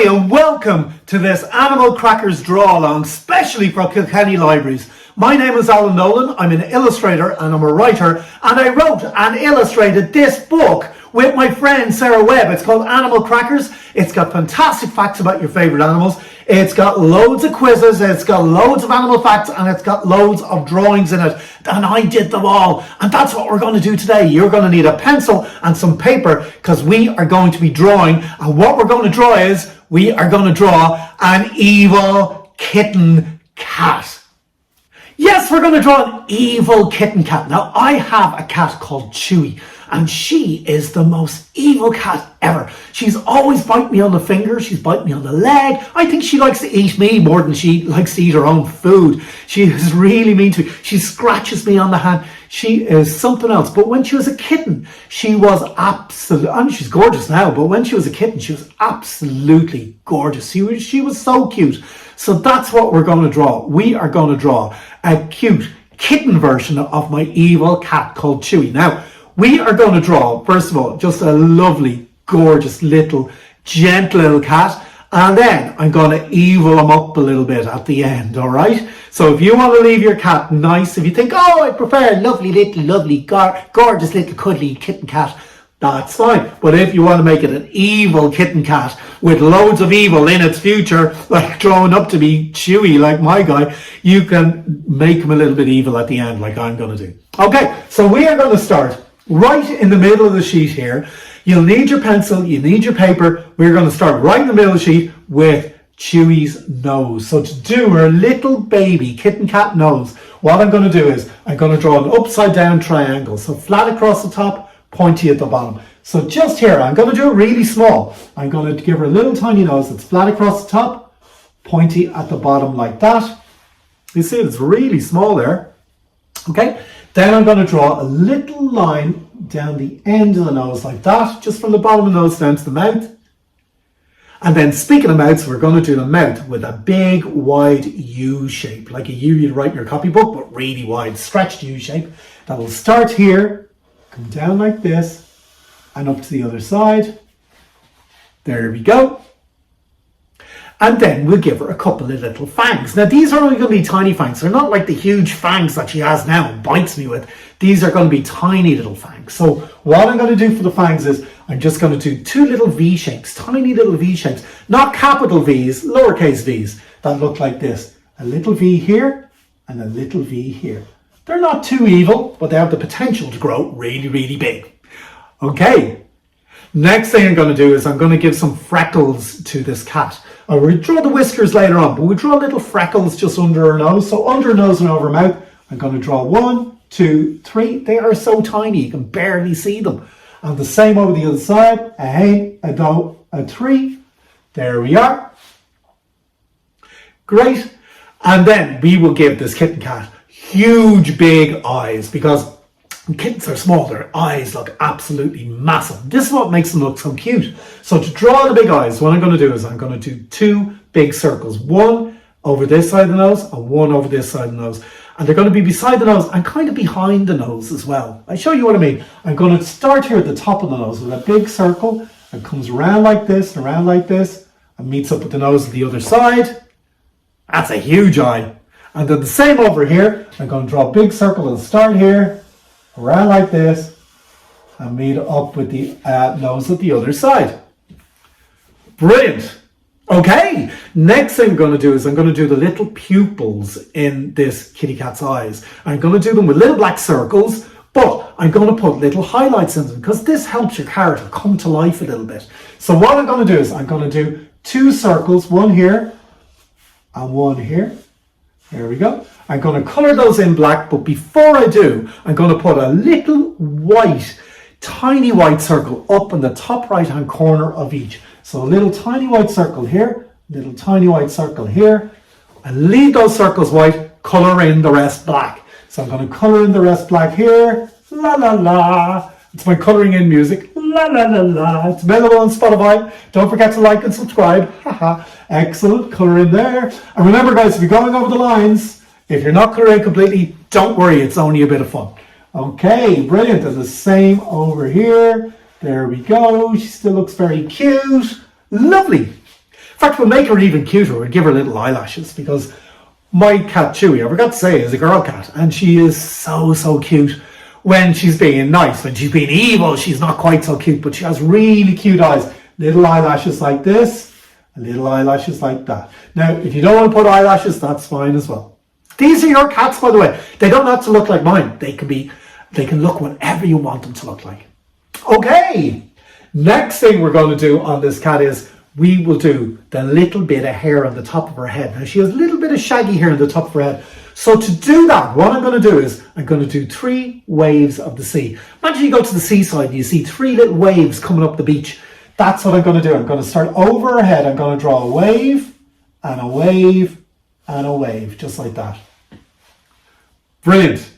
and welcome to this Animal Crackers draw along, specially for Kilkenny Libraries. My name is Alan Nolan, I'm an illustrator and I'm a writer, and I wrote and illustrated this book with my friend Sarah Webb. It's called Animal Crackers. It's got fantastic facts about your favourite animals. It's got loads of quizzes, it's got loads of animal facts, and it's got loads of drawings in it. And I did them all. And that's what we're going to do today. You're going to need a pencil and some paper because we are going to be drawing. And what we're going to draw is, we are going to draw an evil kitten cat. Yes, we're going to draw an evil kitten cat. Now, I have a cat called Chewy, and she is the most evil cat ever. She's always biting me on the finger. She's biting me on the leg. I think she likes to eat me more than she likes to eat her own food. She is really mean to me. She scratches me on the hand. She is something else. But when she was a kitten, she was absolutely, I mean, she's gorgeous now, but when she was a kitten, she was absolutely gorgeous. She was so cute. So that's what we're going to draw. We are going to draw a cute kitten version of my evil cat called Chewy. Now, we are going to draw, first of all, just a lovely, gorgeous little, gentle little cat. And then I'm going to evil him up a little bit at the end, all right? So if you want to leave your cat nice, if you think, oh, I prefer a lovely, gorgeous little cuddly kitten cat, that's fine. But if you want to make it an evil kitten cat with loads of evil in its future, like growing up to be Chewy like my guy, you can make him a little bit evil at the end like I'm going to do. Okay, so we are going to start right in the middle of the sheet here. You'll need your pencil, you need your paper. We're going to start right in the middle of the sheet with Chewy's nose. So to do her little baby kitten cat nose, what I'm going to do is I'm going to draw an upside down triangle. So flat across the top, pointy at the bottom. So just here, I'm going to do it really small. I'm going to give her a little tiny nose that's flat across the top, pointy at the bottom like that. You see it's really small there. Okay, then I'm going to draw a little line down the end of the nose like that, just from the bottom of the nose down to the mouth. And then speaking of mouths, we're going to do the mouth with a big wide U shape, like a U you'd write in your copybook, but really wide, stretched U shape. That will start here, come down like this, and up to the other side. There we go. And then we'll give her a couple of little fangs. Now, these are only going to be tiny fangs. They're not like the huge fangs that she has now and bites me with. These are going to be tiny little fangs. So what I'm going to do for the fangs is I'm just going to do two little V shapes, tiny little V shapes, not capital V's, lowercase V's that look like this. A little V here and a little V here. They're not too evil, but they have the potential to grow really, really big. Okay. Next thing I'm going to do is I'm going to give some freckles to this cat. We'll draw the whiskers later on, but we'll draw little freckles just under her nose. So under her nose and over her mouth, I'm going to draw 1, 2, 3. They are so tiny, you can barely see them. And the same over the other side. A hey, a do, a 3. There we are. Great. And then we will give this kitten cat huge big eyes, because kittens are small, their eyes look absolutely massive. This is what makes them look so cute. So to draw the big eyes, what I'm going to do is I'm going to do two big circles. One over this side of the nose and one over this side of the nose. And they're going to be beside the nose and kind of behind the nose as well. I'll show you what I mean. I'm going to start here at the top of the nose with a big circle. It comes around like this, and meets up with the nose of the other side. That's a huge eye. And then the same over here. I'm going to draw a big circle and start here, around like this, and meet up with the nose at the other side. Brilliant. Okay, next thing I'm going to do is I'm going to do the little pupils in this kitty cat's eyes. I'm going to do them with little black circles, but I'm going to put little highlights in them because this helps your character come to life a little bit. So what I'm going to do is I'm going to do two circles, one here and one here. There we go. I'm going to colour those in black, but before I do, I'm going to put a little white, tiny white circle up in the top right hand corner of each. So a little tiny white circle here, little tiny white circle here, and leave those circles white, colour in the rest black. So I'm going to colour in the rest black here, la la la. It's my colouring in music, la la la la. It's available on Spotify. Don't forget to like and subscribe. Haha. Excellent, colour in there. And remember guys, if you're going over the lines, if you're not colouring completely, don't worry, it's only a bit of fun. Okay, brilliant. And the same over here. There we go. She still looks very cute. Lovely. fact, we'll make her even cuter. We'll give her little eyelashes, because my cat Chewy, I forgot to say, is a girl cat, and she is so cute when she's being nice. When she's being evil, she's not quite so cute, but she has really cute eyes. Little eyelashes like this, and little eyelashes like that. Now, if you don't want to put eyelashes, that's fine as well. These are your cats, by the way. They don't have to look like mine. They can look whatever you want them to look like. Okay, next thing we're going to do on this cat is we will do the little bit of hair on the top of her head. Now, she has a little bit of shaggy hair on the top of her head. So to do that, what I'm going to do is I'm going to do 3 waves of the sea. Imagine you go to the seaside and you see 3 little waves coming up the beach. That's what I'm going to do. I'm going to start over her head. I'm going to draw a wave and a wave and a wave, just like that. Brilliant.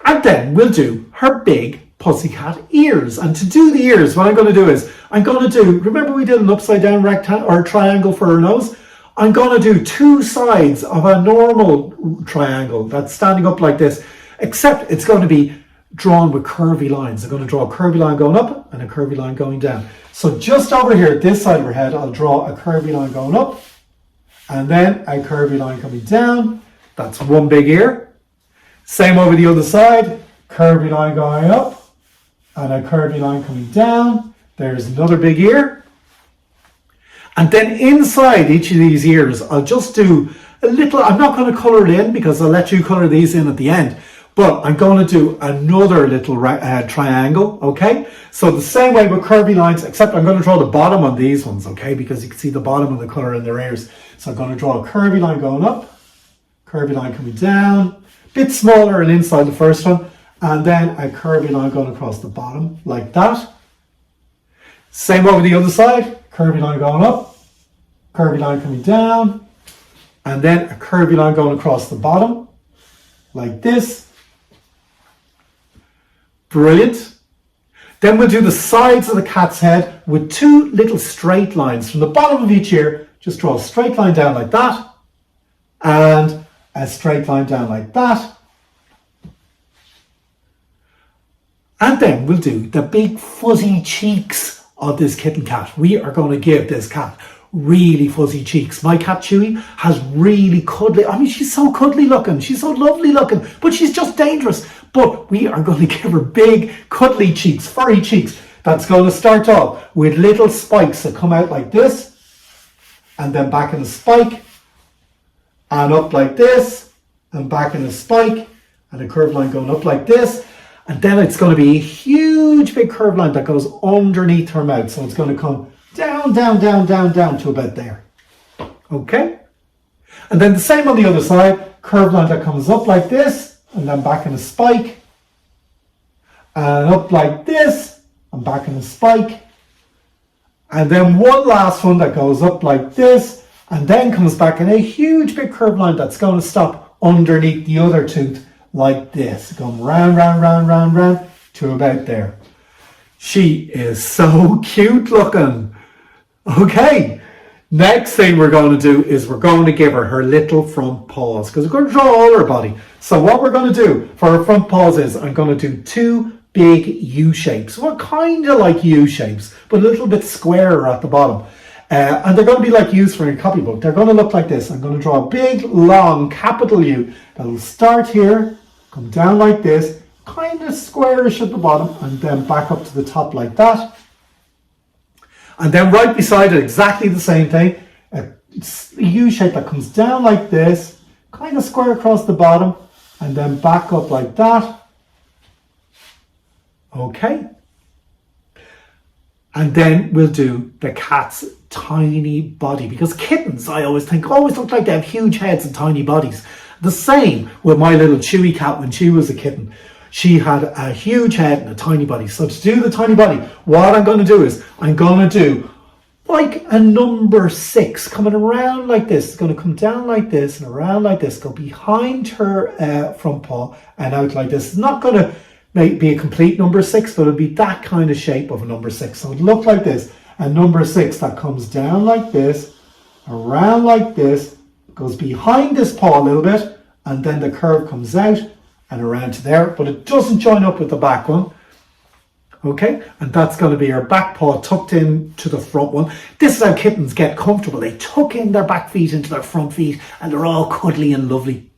And then we'll do her big pussycat ears. And to do the ears, what I'm going to do is I'm going to do, remember we did an upside down rectangle or triangle for her nose? I'm going to do 2 sides of a normal triangle that's standing up like this, except it's going to be drawn with curvy lines. I'm going to draw a curvy line going up and a curvy line going down. So just over here, this side of her head, I'll draw a curvy line going up and then a curvy line coming down. That's one big ear. Same over the other side, curvy line going up and a curvy line coming down. There's another big ear. And then inside each of these ears, I'll just do a little, I'm not going to colour it in because I'll let you colour these in at the end, but I'm going to do another little triangle, okay? So the same way with curvy lines, except I'm going to draw the bottom on these ones, okay? Because you can see the bottom of the colour in their ears. So I'm going to draw a curvy line going up, curvy line coming down, a bit smaller and inside the first one, and then a curvy line going across the bottom like that. Same over the other side, curvy line going up, curvy line coming down, and then a curvy line going across the bottom like this. Brilliant. Then we'll do the sides of the cat's head with 2 little straight lines from the bottom of each ear. Just draw a straight line down like that and a straight line down like that. And then we'll do the big fuzzy cheeks of this kitten cat. We are going to give this cat really fuzzy cheeks. My cat Chewy has really cuddly, I mean, she's so cuddly looking, she's so lovely looking, but she's just dangerous. But we are going to give her big cuddly cheeks, furry cheeks. That's going to start off with little spikes that come out like this, and then back in a spike, and up like this, and back in a spike, and a curved line going up like this. And then it's going to be a huge big curved line that goes underneath her mouth. So it's going to come down, down, down, down, down to about there. Okay? And then the same on the other side, curved line that comes up like this, and then back in a spike, and up like this, and back in a spike. And then one last one that goes up like this, and then comes back in a huge big curved line that's going to stop underneath the other tooth like this, going round, round, round, round, round to about there. She is so cute looking. Okay, next thing we're going to do is we're going to give her little front paws, because we're going to draw all her body. So what we're going to do for her front paws is I'm going to do 2 big U shapes. Well, kind of like U shapes, but a little bit squarer at the bottom. And they're going to be like U's for a copybook. They're going to look like this. I'm going to draw a big, long, capital U that'll start here, come down like this, kind of squarish at the bottom, and then back up to the top like that. And then right beside it, exactly the same thing, a U shape that comes down like this, kind of square across the bottom, and then back up like that. Okay. And then we'll do the cat's tiny body, because kittens, I always think, always look like they have huge heads and tiny bodies. The same with my little Chewy cat when she was a kitten. She had a huge head and a tiny body. So to do the tiny body, what I'm going to do is I'm going to do like a number 6 coming around like this. It's going to come down like this and around like this, go behind her front paw and out like this. It's not going to be a complete number 6, but it'll be that kind of shape of a number 6. So it'll look like this. A number 6 that comes down like this, around like this, goes behind this paw a little bit, and then the curve comes out and around to there, but it doesn't join up with the back one. Okay, and that's going to be her back paw tucked in to the front one. This is how kittens get comfortable. They tuck in their back feet into their front feet and they're all cuddly and lovely.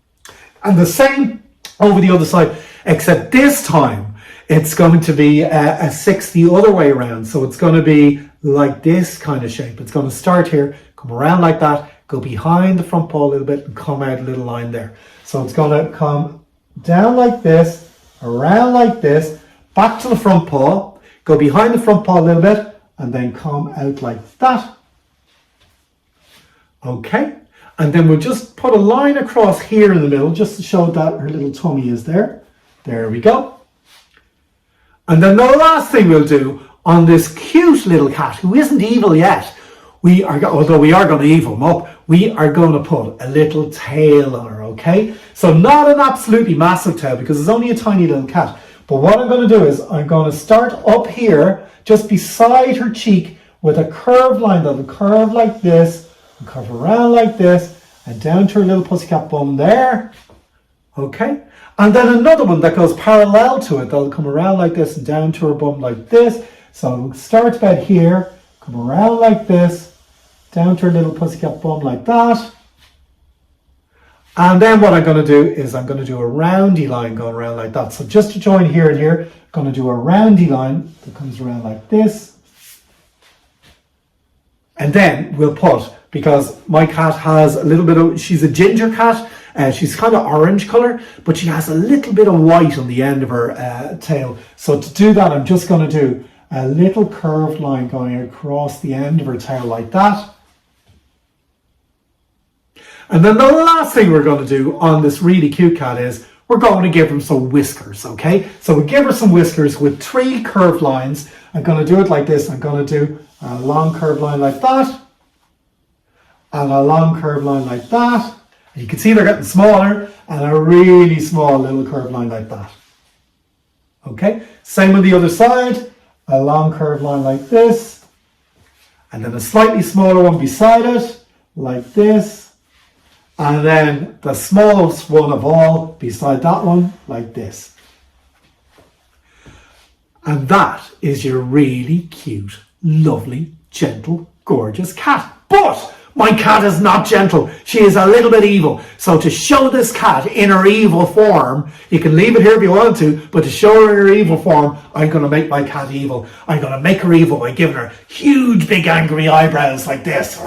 And the same over the other side, except this time it's going to be a 6 the other way around. So it's going to be like this kind of shape. It's going to start here, come around like that, go behind the front paw a little bit and come out a little line there. So it's going to come down like this, around like this, back to the front paw, go behind the front paw a little bit, and then come out like that. Okay, and then we'll just put a line across here in the middle, just to show that her little tummy is there. There we go. And then the last thing we'll do on this cute little cat, who isn't evil yet, although we are going to evil him up, we are going to put a little tail on her, okay? So not an absolutely massive tail, because it's only a tiny little cat. But what I'm going to do is I'm going to start up here, just beside her cheek, with a curved line that'll curve like this, and curve around like this, and down to her little pussycat bum there. Okay? And then another one that goes parallel to it, that'll come around like this and down to her bum like this. So it starts about here, come around like this, down to her little pussycat bum like that. And then what I'm going to do is I'm going to do a roundy line going around like that. So just to join here and here, I'm going to do a roundy line that comes around like this. And then we'll put, because my cat has a little bit of, she's a ginger cat, she's kind of orange colour, but she has a little bit of white on the end of her tail. So to do that, I'm just going to do a little curved line going across the end of her tail like that. And then the last thing we're going to do on this really cute cat is we're going to give him some whiskers, okay? So we give her some whiskers with 3 curved lines. I'm going to do it like this. I'm going to do a long curved line like that, and a long curved line like that. And you can see they're getting smaller, and a really small little curved line like that. Okay, same on the other side. A long curved line like this, and then a slightly smaller one beside it, like this. And then the smallest one of all beside that one, like this. And that is your really cute, lovely, gentle, gorgeous cat. But my cat is not gentle. She is a little bit evil. So to show this cat in her evil form, you can leave it here if you want to, but to show her in her evil form, I'm going to make my cat evil. I'm going to make her evil by giving her huge, big, angry eyebrows like this.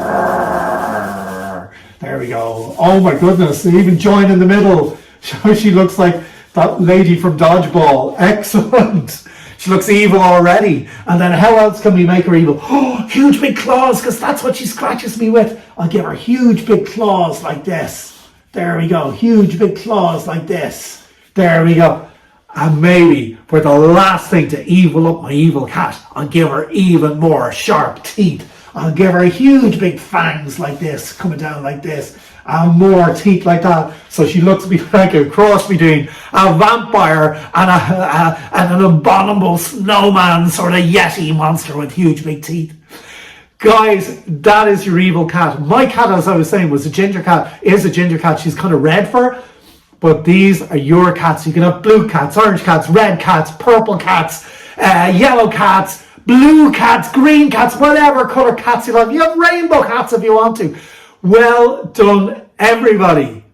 There we go. Oh my goodness, they even join in the middle. She looks like that lady from Dodgeball. Excellent. She looks evil already. And then how else can we make her evil? Oh, huge big claws, because that's what she scratches me with. I'll give her huge big claws like this. There we go. Huge big claws like this. There we go. And maybe for the last thing to evil up my evil cat, I'll give her even more sharp teeth. I'll give her huge big fangs like this, coming down like this, and more teeth like that. So she looks like a cross between a vampire and an abominable snowman sort of yeti monster with huge big teeth. Guys, that is your evil cat. My cat, as I was saying, was a ginger cat, is a ginger cat. She's kind of red fur, but these are your cats. You can have blue cats, orange cats, red cats, purple cats, yellow cats, blue cats, green cats, whatever colour cats you love. You have rainbow cats if you want to. Well done, everybody.